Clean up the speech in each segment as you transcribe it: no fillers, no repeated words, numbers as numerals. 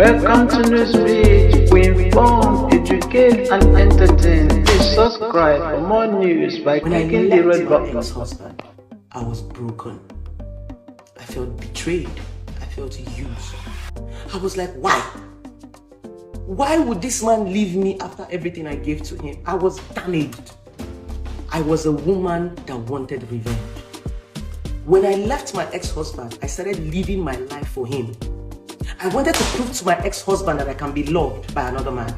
Welcome to Newsbeat. We inform, educate, and entertain. Please subscribe for more news by clicking the red button. Ex-husband, I was broken. I felt betrayed. I felt used. I was like, why? Why would this man leave me after everything I gave to him? I was damaged. I was a woman that wanted revenge. When I left my ex-husband, I started living my life for him. I wanted to prove to my ex-husband that I can be loved by another man.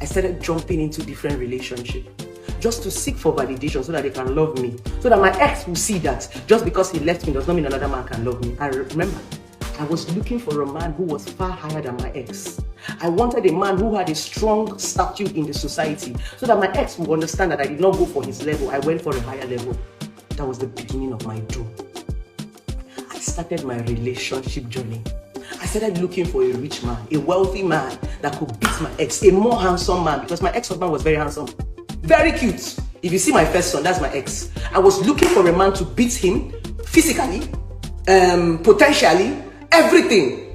I started jumping into different relationships just to seek for validation so that they can love me. So that my ex will see that just because he left me does not mean another man can love me. I remember, I was looking for a man who was far higher than my ex. I wanted a man who had a strong stature in the society so that my ex would understand that I did not go for his level. I went for a higher level. That was the beginning of my doom. I started my relationship journey. I started looking for a rich man, a wealthy man that could beat my ex, a more handsome man, because my ex-husband was very handsome, very cute. If you see my first son, that's my ex. I was looking for a man to beat him physically, potentially, everything.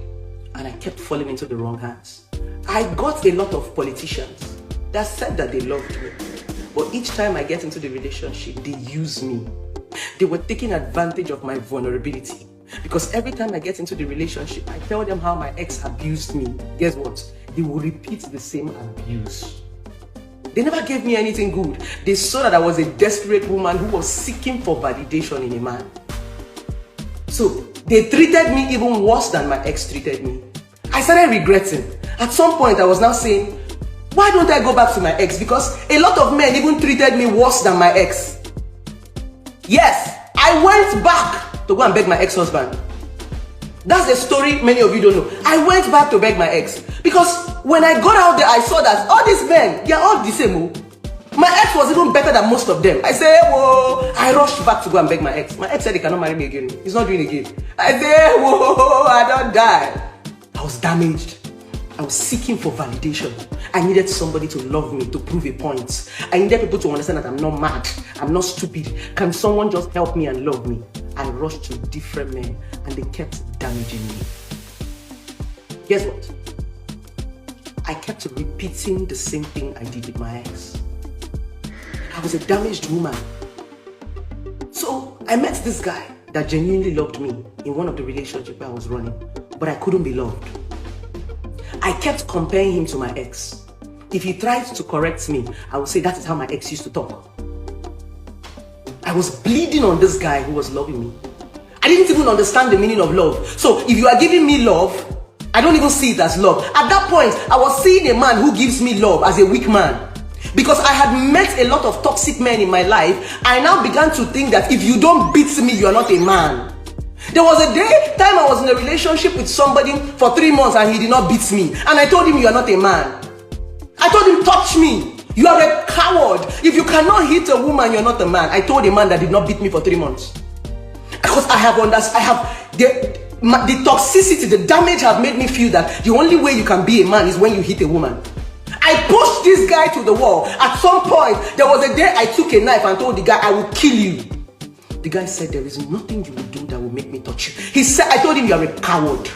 And I kept falling into the wrong hands. I got a lot of politicians that said that they loved me. But each time I get into the relationship, they use me. They were taking advantage of my vulnerability. Because every time I get into the relationship, I tell them how my ex abused me. Guess what? They will repeat the same abuse. They never gave me anything good. They saw that I was a desperate woman who was seeking for validation in a man. So they treated me even worse than my ex treated me. I started regretting. At some point, I was now saying, why don't I go back to my ex? Because a lot of men even treated me worse than my ex. Yes, I went back to go and beg my ex-husband. That's the story many of you don't know. I went back to beg my ex because when I got out there, I saw that all these men, they are all the same. My ex was even better than most of them. I said, whoa, I rushed back to go and beg my ex. My ex said he cannot marry me again. He's not doing it again. I said, whoa, I don't die. I was damaged. I was seeking for validation. I needed somebody to love me, to prove a point. I needed people to understand that I'm not mad. I'm not stupid. Can someone just help me and love me? I rushed to different men and they kept damaging me. Guess what? I kept repeating the same thing I did with my ex. I was a damaged woman. So I met this guy that genuinely loved me in one of the relationships I was running, but I couldn't be loved. I kept comparing him to my ex. If he tried to correct me, I would say that is how my ex used to talk. I was bleeding on this guy who was loving me. I didn't even understand the meaning of love. So if you are giving me love, I don't even see it as love. At that point, I was seeing a man who gives me love as a weak man. Because I had met a lot of toxic men in my life, I now began to think that if you don't beat me, you are not a man. There was a time I was in a relationship with somebody for 3 months and he did not beat me. And I told him, you are not a man. I told him, touch me. You are a coward. If you cannot hit a woman, you're not a man. I told a man that did not beat me for 3 months. Because the toxicity, the damage have made me feel that the only way you can be a man is when you hit a woman. I pushed this guy to the wall. At some point, there was a day I took a knife and told the guy, I will kill you. The guy said, there is nothing you will do that will make me touch you. He said, I told him, you are a coward.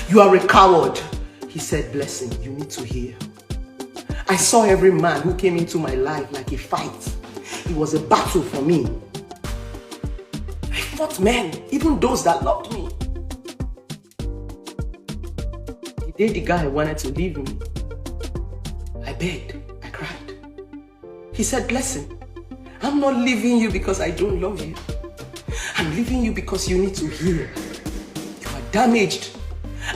You are a coward. He said, blessing, you need to hear. I saw every man who came into my life like a fight. It was a battle for me. I fought men, even those that loved me. The day the guy wanted to leave me, I begged, I cried. He said, blessing, I'm not leaving you because I don't love you. I'm leaving you because you need to heal. You are damaged.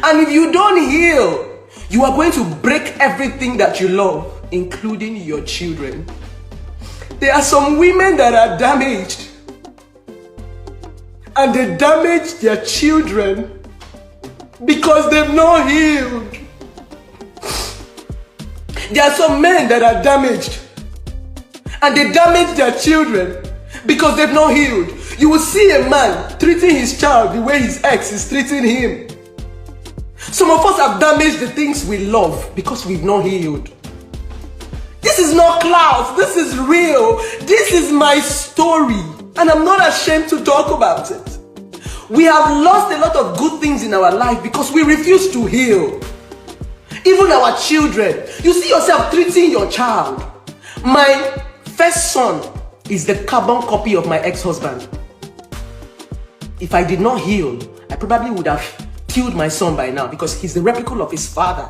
And if you don't heal, you are going to break everything that you love, including your children. There are some women that are damaged. And they damage their children because they've not healed. There are some men that are damaged. And they damage their children because they've not healed. You will see a man treating his child the way his ex is treating him. Some of us have damaged the things we love because we've not healed. This is not clouds. This is real. This is my story. And I'm not ashamed to talk about it. We have lost a lot of good things in our life because we refuse to heal. Even our children. You see yourself treating your child. My first son is the carbon copy of my ex-husband. If I did not heal, I probably would have killed my son by now because he's the replica of his father.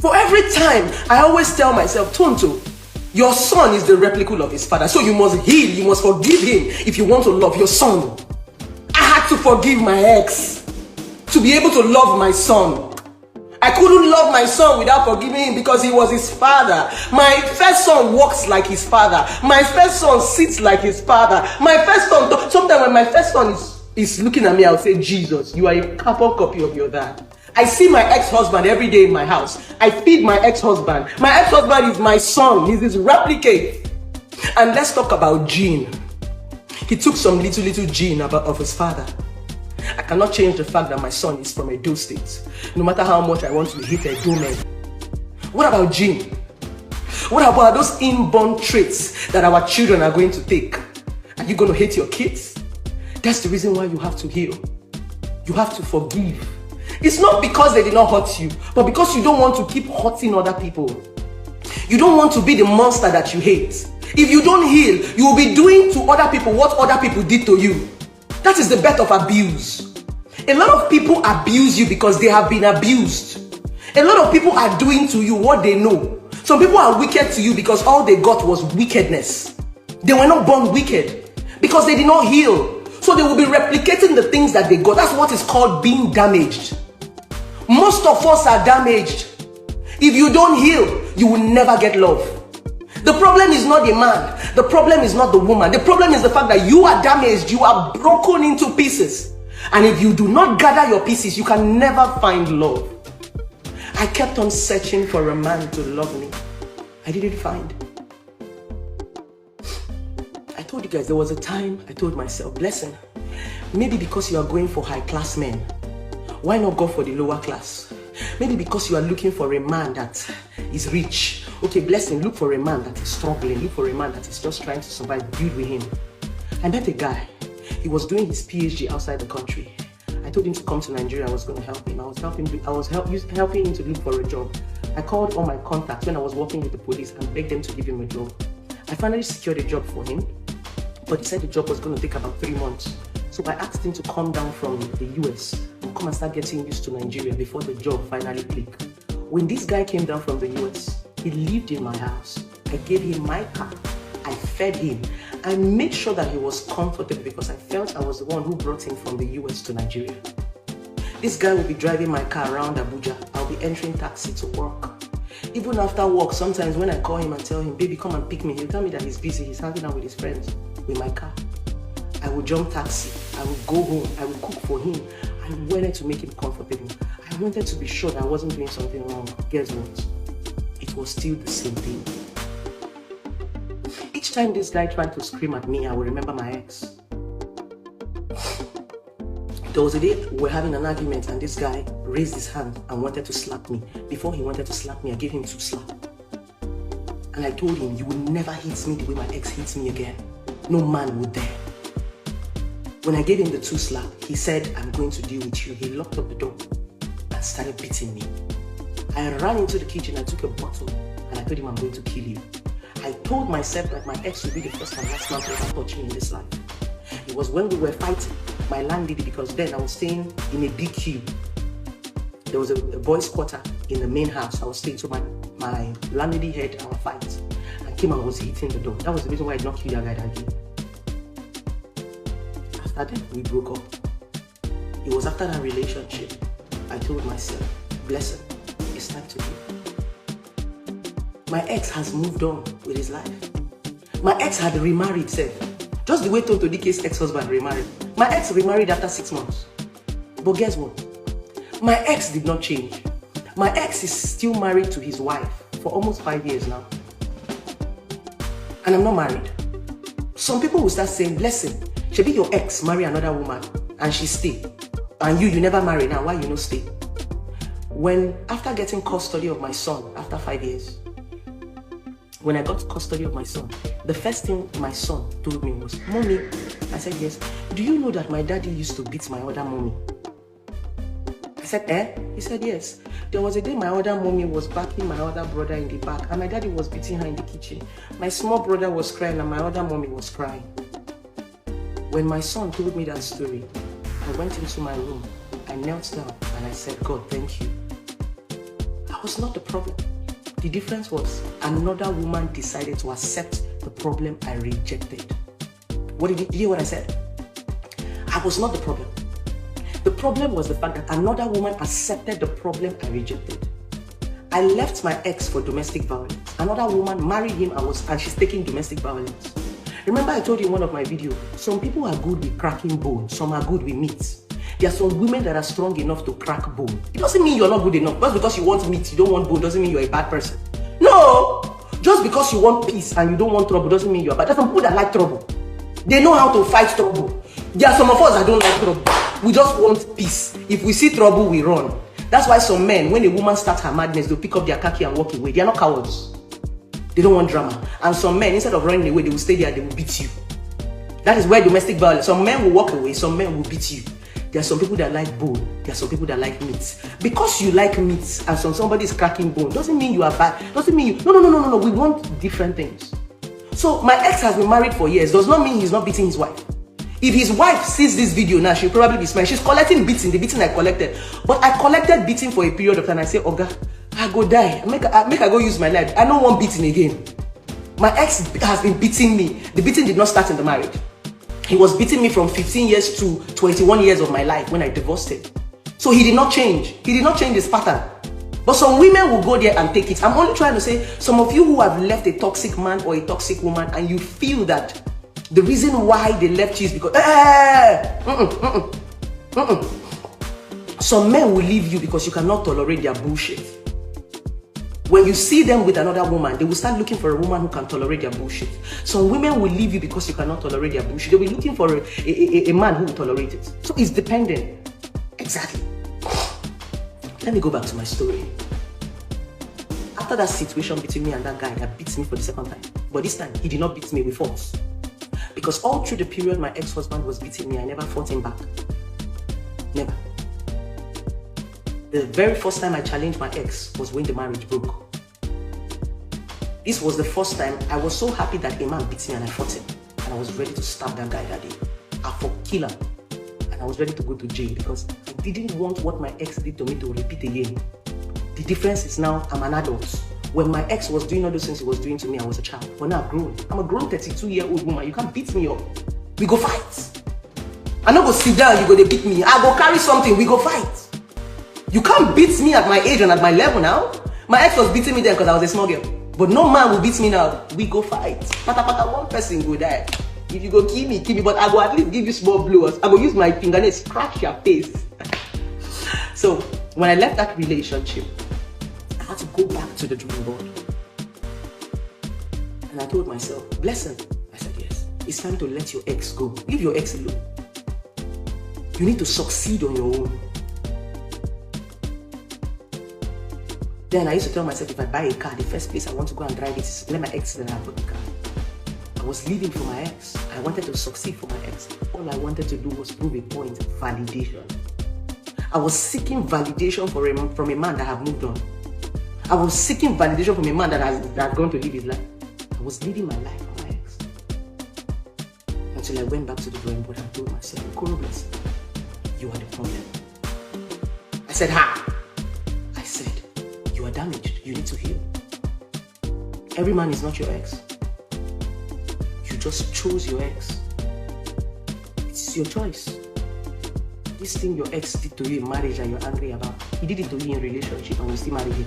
For every time, I always tell myself, Tonto, your son is the replica of his father. So you must heal, you must forgive him if you want to love your son. I had to forgive my ex to be able to love my son. I couldn't love my son without forgiving him because he was his father. My first son walks like his father. My first son sits like his father. My first son, sometimes when my first son is looking at me, I'll say, Jesus, you are a carbon copy of your dad. I see my ex-husband every day in my house. I feed my ex-husband. My ex-husband is my son. He's his replicate. And let's talk about gene. He took some little gene of his father. I cannot change the fact that my son is from Edo State. No matter how much I want to hate Edo men. What about gene? What about those inborn traits that our children are going to take? Are you going to hate your kids? That's the reason why you have to heal. You have to forgive. It's not because they did not hurt you, but because you don't want to keep hurting other people. You don't want to be the monster that you hate. If you don't heal, you will be doing to other people what other people did to you. That is the birth of abuse. A lot of people abuse you because they have been abused. A lot of people are doing to you what they know. Some people are wicked to you because all they got was wickedness. They were not born wicked because they did not heal. So they will be replicating the things that they got. That's what is called being damaged. Most of us are damaged. If you don't heal, you will never get love. The problem is not the man. The problem is not the woman. The problem is the fact that you are damaged. You are broken into pieces. And if you do not gather your pieces, you can never find love. I kept on searching for a man to love me. I didn't find. I told you guys there was a time I told myself, Blessing, maybe because you are going for high class men, why not go for the lower class? Maybe because you are looking for a man that is rich. Okay, Blessing, look for a man that is struggling. Look for a man that is just trying to survive. Build with him. I met a guy. He was doing his PhD outside the country. I told him to come to Nigeria. I was going to help him. I was helping him to look for a job. I called all my contacts when I was working with the police and begged them to give him a job. I finally secured a job for him, but he said the job was going to take about 3 months. So I asked him to come down from the US and come and start getting used to Nigeria before the job finally clicked. When this guy came down from the US, he lived in my house. I gave him my car. I fed him. I made sure that he was comfortable because I felt I was the one who brought him from the US to Nigeria. This guy will be driving my car around Abuja. I'll be entering taxi to work. Even after work, sometimes when I call him and tell him, baby, come and pick me, he'll tell me that he's busy. He's hanging out with his friends with my car. I will jump taxi. I will go home. I will cook for him. I wanted to make him comfortable. I wanted to be sure that I wasn't doing something wrong. Guess what? It was still the same thing. Each time this guy tried to scream at me, I would remember my ex. There was a day we were having an argument and this guy raised his hand and wanted to slap me. Before he wanted to slap me, I gave him 2 slaps. And I told him, you will never hit me the way my ex hits me again. No man would dare. When I gave him the 2 slaps, he said, I'm going to deal with you. He locked up the door and started beating me. I ran into the kitchen, I took a bottle and I told him, I'm going to kill you. I told myself that my ex would be the first and last man to ever touch me in this life. It was when we were fighting, my landlady, because then I was staying in a big queue. There was a boys' quarter in the main house. I was staying, so my landlady heard our fight and came and was hitting the door. That was the reason why I did not kill that guy that day. After that, we broke up. It was after that relationship, I told myself, Blessing, it's time to leave. My ex has moved on with his life. My ex had remarried, said, just the way Tonto Dike's ex-husband remarried. My ex remarried after 6 months. But guess what? My ex did not change. My ex is still married to his wife for almost 5 years now. And I'm not married. Some people will start saying, Blessing, should be your ex marry another woman and she stay. And you never marry now, why you no stay? When, after getting custody of my son after 5 years, when I got custody of my son, the first thing my son told me was, Mommy, I said, yes, do you know that my daddy used to beat my other mommy? I said, eh? He said, yes. There was a day my other mommy was backing my other brother in the back, and my daddy was beating her in the kitchen. My small brother was crying, and my other mommy was crying. When my son told me that story, I went into my room, I knelt down, and I said, God, thank you. I was not the problem. The difference was another woman decided to accept the problem I rejected. Did you hear what I said? I was not the problem. The problem was the fact that another woman accepted the problem I rejected. I left my ex for domestic violence. Another woman married him and she's taking domestic violence. Remember I told you in one of my videos, some people are good with cracking bone, some are good with meat. There are some women that are strong enough to crack bone. It doesn't mean you're not good enough. Just because you want meat, you don't want bone, doesn't mean you're a bad person. No! Just because you want peace and you don't want trouble doesn't mean you're bad. There's some people that like trouble. They know how to fight trouble. There are some of us that don't like trouble. We just want peace. If we see trouble, we run. That's why some men, when a woman starts her madness, they'll pick up their khaki and walk away. They are not cowards. They don't want drama. And some men, instead of running away, they will stay there, they will beat you. That is where domestic violence. Some men will walk away, some men will beat you. There are some people that like bone. There are some people that like meat. Because you like meat and somebody is cracking bone, doesn't mean you are bad. Doesn't mean you... No. We want different things. So my ex has been married for years. Does not mean he's not beating his wife. If his wife sees this video now, she'll probably be smiling. She's collecting beating, the beating I collected. But I collected beating for a period of time. I say, Oga, I go die. Make I go use my life. I don't want beating again. My ex has been beating me. The beating did not start in the marriage. He was beating me from 15 years to 21 years of my life when I divorced him. So he did not change. He did not change his pattern. But some women will go there and take it. I'm only trying to say, some of you who have left a toxic man or a toxic woman and you feel that the reason why they left you is because some men will leave you because you cannot tolerate their bullshit. When you see them with another woman, they will start looking for a woman who can tolerate their bullshit. Some women will leave you because you cannot tolerate their bullshit. They will be looking for a man who will tolerate it. So it's dependent. Exactly. Let me go back to my story. After that situation between me and that guy that beat me for the second time, but this time he did not beat me with force. Because all through the period my ex-husband was beating me, I never fought him back. Never. The very first time I challenged my ex was when the marriage broke. This was the first time I was so happy that a man beat me and I fought him. And I was ready to stab that guy that day. I for kill him. And I was ready to go to jail because I didn't want what my ex did to me to repeat again. The difference is now I'm an adult. When my ex was doing all those things he was doing to me, I was a child. But now I've grown. I'm a grown 32-year-old woman. You can't beat me up. We go fight. I don't go sit down, you go they beat me. I go carry something, we go fight. You can't beat me at my age and at my level now. My ex was beating me then because I was a small girl. But no man will beat me now. We go fight. Pata, one person go die. If you go kill me, but I go at least give you small blows. I go use my fingernails, scratch your face. So, when I left that relationship, I had to go back to the drawing board. And I told myself, blessing. I said, yes, it's time to let your ex go. Leave your ex alone. You need to succeed on your own. Then I used to tell myself, if I buy a car, the first place I want to go and drive it is let my ex then I bought the car. I was living for my ex. I wanted to succeed for my ex. All I wanted to do was prove a point, validation. I was seeking validation from a man that had moved on. I was seeking validation from a man that had gone to live his life. I was living my life for my ex. Until I went back to the drawing board and told myself, Okoro Blessing, you are the problem. I said, ha! I said, you are damaged. You need to heal. Every man is not your ex. You just chose your ex. It's your choice. This thing your ex did to you in marriage and you're angry about, he did it to you in a relationship and you still married him.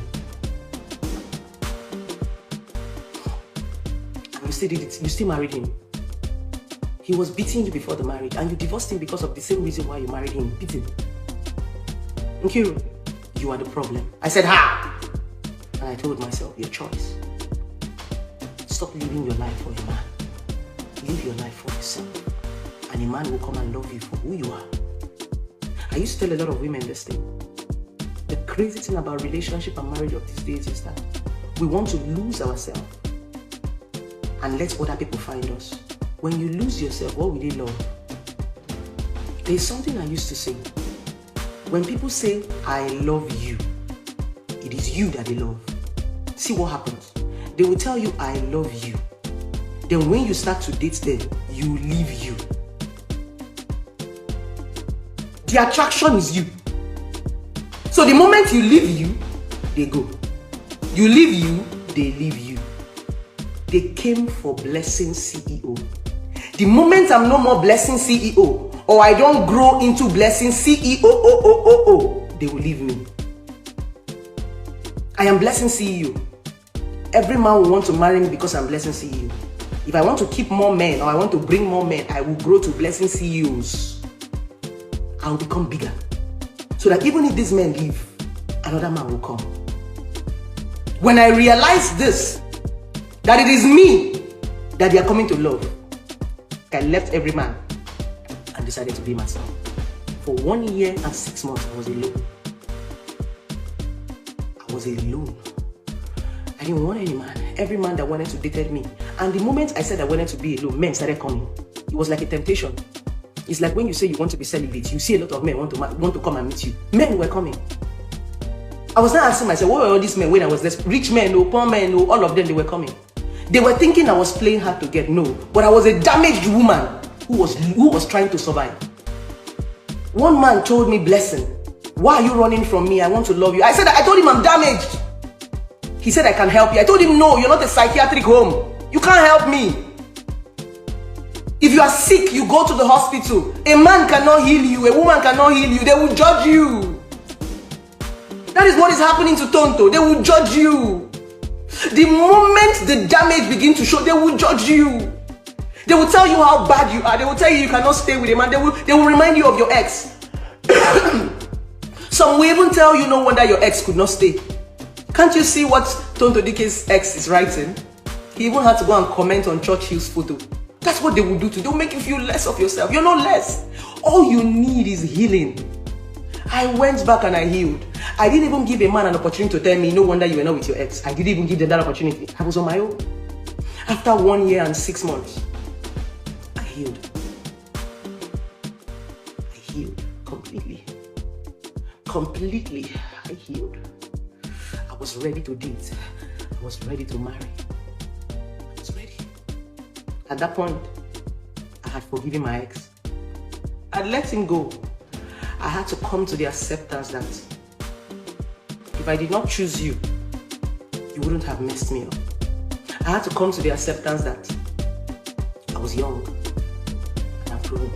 And you still did it, you still married him. He was beating you before the marriage and you divorced him because of the same reason why you married him, beating. Nkiru, you are the problem. I said, ha! And I told myself, your choice. Stop living your life for a man. Live your life for yourself. And a man will come and love you for who you are. I used to tell a lot of women this thing. The crazy thing about relationship and marriage of these days is that we want to lose ourselves and let other people find us. When you lose yourself, what will they love? There's something I used to say. When people say, I love you, it is you that they love. See what happens. They will tell you, I love you. Then when you start to date them, you leave you. The attraction is you. So the moment you leave you, they go. You leave you, they leave you. They came for Blessing CEO. The moment I'm no more Blessing CEO, or I don't grow into Blessing CEO, they will leave me. I am Blessing CEO. Every man will want to marry me because I'm Blessing CEO. If I want to keep more men, or I want to bring more men, I will grow to Blessing CEOs. I will become bigger. So that even if these men leave, another man will come. When I realize this, that it is me that they are coming to love, I left every man and decided to be myself. For 1 year and 6 months, I was alone. I was alone. I didn't want any man. Every man that wanted to date me. And the moment I said I wanted to be alone, men started coming. It was like a temptation. It's like when you say you want to be celibate, you see a lot of men want to come and meet you. Men were coming. I was not asking myself, what were all these men when I was less? Rich men, no, poor men, no, all of them, they were coming. They were thinking I was playing hard to get, no. But I was a damaged woman who was trying to survive. One man told me, Blessing, why are you running from me? I want to love you. I told him I'm damaged. He said I can help you. I told him, no, you're not a psychiatric home. You can't help me. If you are sick, you go to the hospital. A man cannot heal you. A woman cannot heal you. They will judge you. That is what is happening to Tonto. They will judge you. The moment the damage begins to show, they will judge you. They will tell you how bad you are. They will tell you cannot stay with a man. They will remind you of your ex. Some will even tell you no wonder your ex could not stay. Can't you see what Tonto Dike's ex is writing? He even had to go and comment on Churchill's photo. That's what they will do to you. They'll make you feel less of yourself. You're not less. All you need is healing. I went back and I healed. I didn't even give a man an opportunity to tell me, no wonder you were not with your ex. I didn't even give them that opportunity. I was on my own. After 1 year and 6 months, I healed. I healed completely. Completely, I healed. I was ready to date. I was ready to marry. I was ready. At that point, I had forgiven my ex. I'd let him go. I had to come to the acceptance that if I did not choose you, you wouldn't have messed me up. I had to come to the acceptance that I was young and I've grown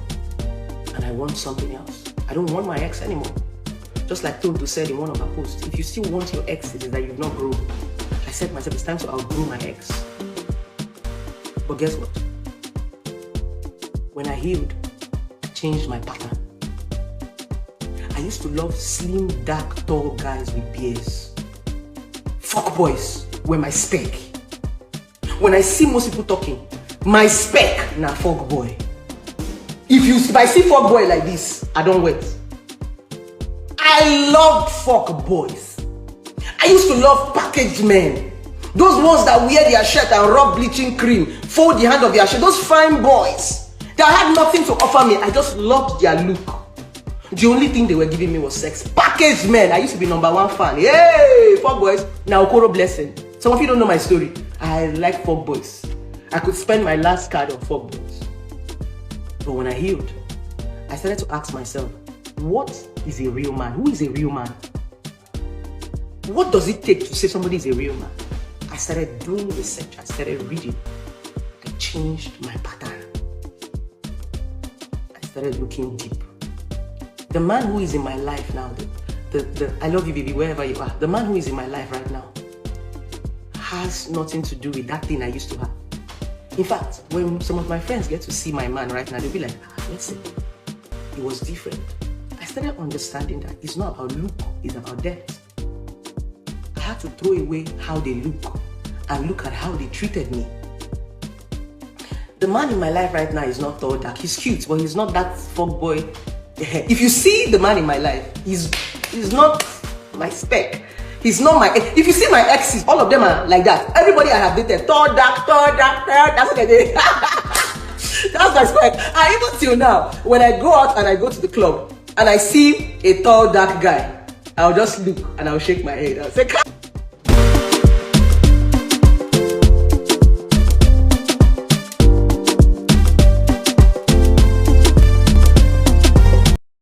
and I want something else. I don't want my ex anymore. Just like Tonto said in one of her posts, if you still want your ex, it is that you've not grown. I said to myself, it's time to outgrow my ex. But guess what? When I healed, I changed my pattern. I used to love slim, dark, tall guys with beards. Fuck boys were my spec. When I see most people talking, my spec na fuck boy. If I see fuck boy like this, I don't wait. I loved fuck boys. I used to love packaged men. Those ones that wear their shirt and rub bleaching cream, fold the hand of their shirt. Those fine boys that had nothing to offer me. I just loved their look. The only thing they were giving me was sex. Packaged men. I used to be #1 fan. Yay! Fuck boys. Now Okoro Blessing. Some of you don't know my story. I like fuck boys. I could spend my last card on fuck boys. But when I healed, I started to ask myself, what is a real man? Who is a real man? What does it take to say somebody is a real man? I started doing research. I started reading. I changed my pattern. I started looking deep. The man who is in my life now, I love you baby, wherever you are. The man who is in my life right now has nothing to do with that thing I used to have. In fact, when some of my friends get to see my man right now, they'll be like, listen, it was different. I started understanding that it's not about look, it's about depth. I had to throw away how they look and look at how they treated me. The man in my life right now is not tall, dark. He's cute, but he's not that fuckboy. If you see the man in my life, he's not my spec. He's not my. If you see my exes, all of them are like that. Everybody I have dated, tall, dark, that's what they did. That's my spec. And even till now, when I go out and I go to the club, and I see a tall, dark guy, I'll just look and I'll shake my head. I'll say,